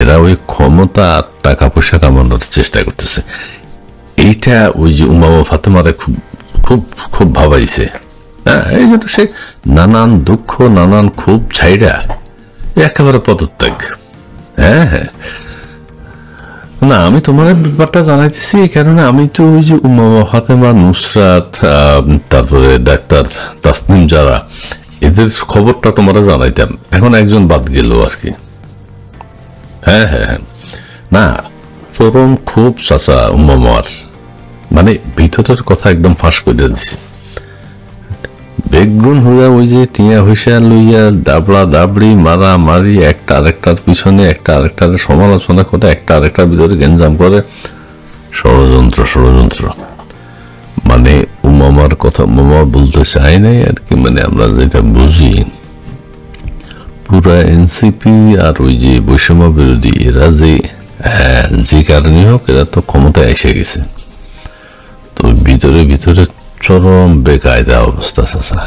এরা ওই ক্ষমতা আর টাকা পয়সা কামানোর চেষ্টা করতেছে। এইটা ওই যে উমামা ফাতেমারে খুব খুব খুব ভাবাইছে। হ্যাঁ, এই জন্য সে নানান দুঃখ নানান খুব ছাইড়া একেবারে পদত্যাগ। হ্যাঁ হ্যাঁ, না আমি তোমার ব্যাপারটা জানাইতেছি এই কারণে, আমি তো ওই যে উমামা ফাতেমা, নুসরাত, তারপরে ডাক্তার তাসনিম, যারা এদের খবরটা তোমরা জানাইতাম। এখন একজন বাদ গেল আর কি। হ্যাঁ হ্যাঁ হ্যাঁ, না চরম খুব চাচা উমামার, মানে ভিতরের কথা একদম ফাঁস করে দিছি। বেগুন হইয়া ওই যে টিয়া হইসা লইয়া দাবড়া দাবড়ি মারা মারি, একটা আরেকটার পিছনে একটা আরেকটার সমালোচনা করে, একটা আরেকটার ভিতরে গেঞ্জাম করে, ষড়যন্ত্র ষড়যন্ত্র। মানে উমামার কথা মামা বলতে চাই নাই আর কি, মানে আমরা যেটা বুঝি পুরা এনসিপি আর ওই যে বৈষম্য বিরোধী এরা যে কারণে হোক এরা তো ক্ষমতায় এসে গেছে, তো ভিতরে ভিতরে চরম বেকায়দা অবস্থা চাচা।